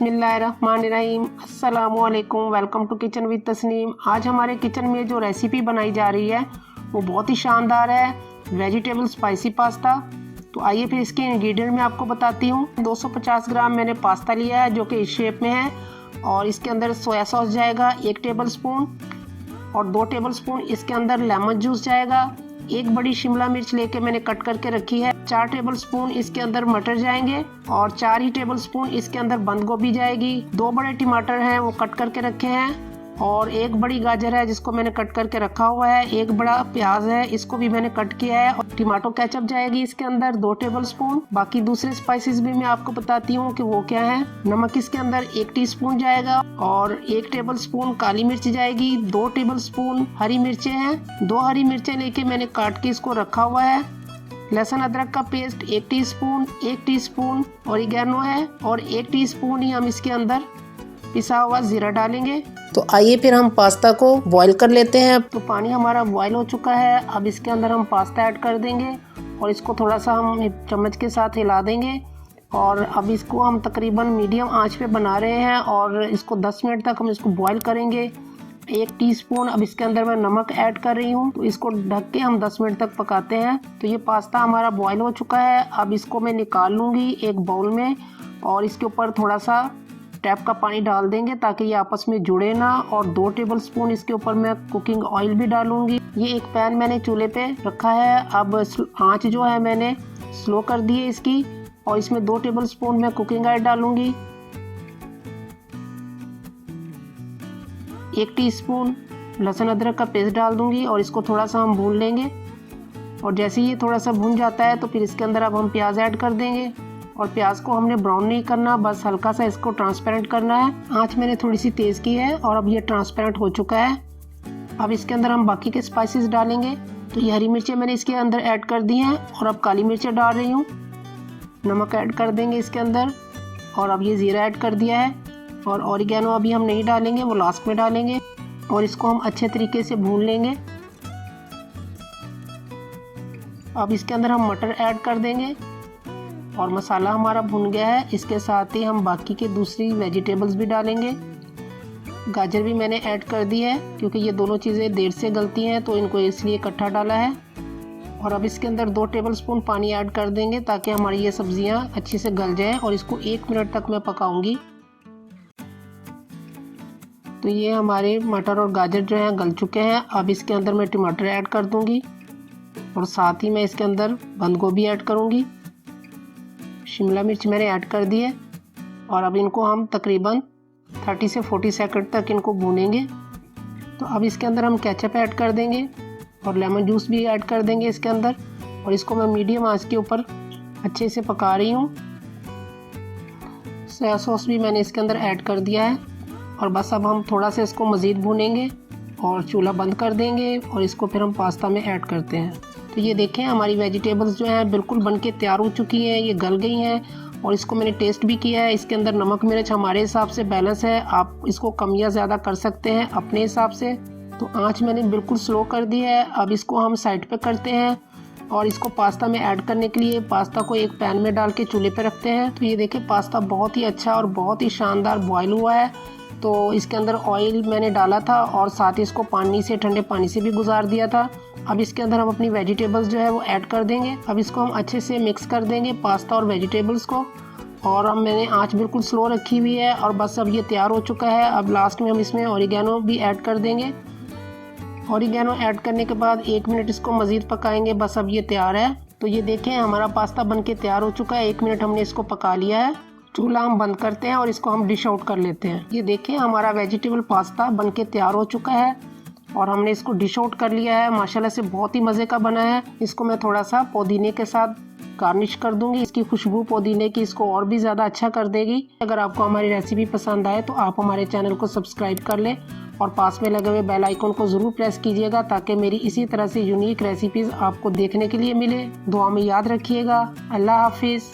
बिस्मिल्लाहिर्रहमानिर्रहीम। अस्सलामुअलैकुम। Welcome to kitchen with Tasneem. आज हमारे किचन में जो रेसिपी बनाई जा रही है वो बहुत ही शानदार है, वेजिटेबल स्पाइसी पास्ता। तो आइए फिर इसके इंग्रेडिएंट मैं आपको बताती हूँ। 250 ग्राम मैंने पास्ता लिया है जो कि इस शेप में है, और इसके अंदर सोया सॉस जाएगा 1 टेबल स्पून, और 2 टेबल स्पून इसके अंदर लेमन जूस जाएगा। 1 बड़ी शिमला मिर्च लेके मैंने कट करके रखी है। 4 टेबल स्पून इसके अंदर मटर जाएंगे, और 4 ही टेबल स्पून इसके अंदर बंद गोभी जाएगी। 2 बड़े टमाटर हैं वो कट करके रखे हैं, और 1 बड़ी गाजर है जिसको मैंने कट करके रखा हुआ है। 1 बड़ा प्याज है, इसको भी मैंने कट किया है। और टमाटो केचप जाएगी इसके अंदर 2 टेबल स्पून। बाकी दूसरे स्पाइसेस भी मैं आपको बताती हूँ कि वो क्या है। नमक इसके अंदर 1 टीस्पून जाएगा, और 1 टेबल स्पून काली मिर्च जाएगी। 2 टेबल स्पून हरी मिर्चें हैं, 2 हरी मिर्चें लेके मैंने काट के इसको रखा हुआ है। लहसुन अदरक का पेस्ट 1 टीस्पून, 1 टीस्पून ऑरिगेनो है, और 1 टीस्पून ही हम इसके अंदर पिसा हुआ जीरा डालेंगे। तो आइए फिर हम पास्ता को बॉईल कर लेते हैं। तो पानी हमारा बॉईल हो चुका है। अब इसके अंदर हम पास्ता ऐड कर देंगे, और इसको थोड़ा सा हम चम्मच के साथ हिला देंगे। और अब इसको हम तकरीबन मीडियम आंच पे बना रहे हैं, और इसको 10 मिनट तक हम इसको बॉईल करेंगे। 1 टीस्पून अब इसके अंदर मैं नमक ऐड कर रही हूँ। तो इसको ढक के हम 10 मिनट तक पकाते हैं। तो ये पास्ता हमारा बॉईल हो चुका है। अब इसको मैं निकाल लूँगी एक बाउल में, और इसके ऊपर थोड़ा सा टैप का पानी डाल देंगे ताकि ये आपस में जुड़े ना। और 2 टेबल स्पून इसके ऊपर मैं कुकिंग ऑयल भी डालूंगी। ये एक पैन मैंने चूल्हे पे रखा है। अब आंच जो है मैंने स्लो कर दी है इसकी, और इसमें 2 टेबल स्पून मैं कुकिंग ऑयल डालूंगी। 1 टीस्पून लहसुन अदरक का पेस्ट डाल दूंगी, और इसको थोड़ा सा हम भून लेंगे। और जैसे ही ये थोड़ा सा भून जाता है तो फिर इसके अंदर अब हम प्याज ऐड कर देंगे। और प्याज को हमने ब्राउन नहीं करना, बस हल्का सा इसको ट्रांसपेरेंट करना है। आंच मैंने थोड़ी सी तेज़ की है, और अब ये ट्रांसपेरेंट हो चुका है। अब इसके अंदर हम बाकी के स्पाइसेस डालेंगे। तो ये हरी मिर्चें मैंने इसके अंदर ऐड कर दी हैं, और अब काली मिर्चें डाल रही हूँ। नमक ऐड कर देंगे इसके अंदर, और अब ये ज़ीरा ऐड कर दिया है। और ऑरिगेनो अभी हम नहीं डालेंगे, वो लास्ट में डालेंगे। और इसको हम अच्छे तरीके से भून लेंगे। अब इसके अंदर हम मटर ऐड कर देंगे, और मसाला हमारा भुन गया है। इसके साथ ही हम बाकी के दूसरी वेजिटेबल्स भी डालेंगे। गाजर भी मैंने ऐड कर दी है, क्योंकि ये दोनों चीज़ें देर से गलती हैं तो इनको इसलिए इकट्ठा डाला है। और अब इसके अंदर 2 टेबल स्पून पानी ऐड कर देंगे ताकि हमारी ये सब्जियां अच्छे से गल जाएं, और इसको 1 मिनट तक मैं पकाऊंगी। तो ये हमारे मटर और गाजर जो हैं गल चुके हैं। अब इसके अंदर मैं टमाटर ऐड कर दूंगी, और साथ ही मैं इसके अंदर बंद गोभी ऐड करूंगी। शिमला मिर्च मैंने ऐड कर दी है, और अब इनको हम तकरीबन 30 से 40 सेकंड तक इनको भूनेंगे। तो अब इसके अंदर हम केचप ऐड कर देंगे, और लेमन जूस भी ऐड कर देंगे इसके अंदर, और इसको मैं मीडियम आंच के ऊपर अच्छे से पका रही हूँ। सोया सॉस भी मैंने इसके अंदर ऐड कर दिया है, और बस अब हम थोड़ा सा इसको मज़ीद भूनेंगे और चूल्हा बंद कर देंगे, और इसको फिर हम पास्ता में ऐड करते हैं। तो ये देखें हमारी वेजिटेबल्स जो हैं बिल्कुल बनके तैयार हो चुकी हैं, ये गल गई हैं। और इसको मैंने टेस्ट भी किया है, इसके अंदर नमक मिर्च हमारे हिसाब से बैलेंस है। आप इसको कम या ज़्यादा कर सकते हैं अपने हिसाब से। तो आंच मैंने बिल्कुल स्लो कर दी है। अब इसको हम साइड पे करते हैं, और इसको पास्ता में ऐड करने के लिए पास्ता को एक पैन में डाल के चूल्हे पे रखते हैं। तो ये देखें पास्ता बहुत ही अच्छा और बहुत ही शानदार बॉयल हुआ है। तो इसके अंदर ऑयल मैंने डाला था, और साथ ही इसको पानी से, ठंडे पानी से भी गुजार दिया था। अब इसके अंदर हम अपनी वेजिटेबल्स जो है वो ऐड कर देंगे। अब इसको हम अच्छे से मिक्स कर देंगे पास्ता और वेजिटेबल्स को। और अब मैंने आंच बिल्कुल स्लो रखी हुई है, और बस अब ये तैयार हो चुका है। अब लास्ट में हम इसमें ऑरिगेनो भी ऐड कर देंगे। ऑरिगेनो ऐड करने के बाद 1 मिनट इसको मज़ीद पकाएंगे। बस अब ये तैयार है। तो ये देखें हमारा पास्ता बन के तैयार हो चुका है। 1 मिनट हमने इसको पका लिया है। चूल्हा हम बंद करते हैं, और इसको हम डिश आउट कर लेते हैं। ये देखें हमारा वेजिटेबल पास्ता बन के तैयार हो चुका है, और हमने इसको डिश आउट कर लिया है। माशाल्लाह से बहुत ही मज़े का बना है। इसको मैं थोड़ा सा पुदीने के साथ गार्निश कर दूंगी। इसकी खुशबू पुदीने की इसको और भी ज़्यादा अच्छा कर देगी। अगर आपको हमारी रेसिपी पसंद आए तो आप हमारे चैनल को सब्सक्राइब कर लें, और पास में लगे हुए बेल आइकन को ज़रूर प्रेस कीजिएगा ताकि मेरी इसी तरह से यूनिक रेसिपीज़ आपको देखने के लिए मिले। दुआ में याद रखिएगा। अल्लाह हाफिज़।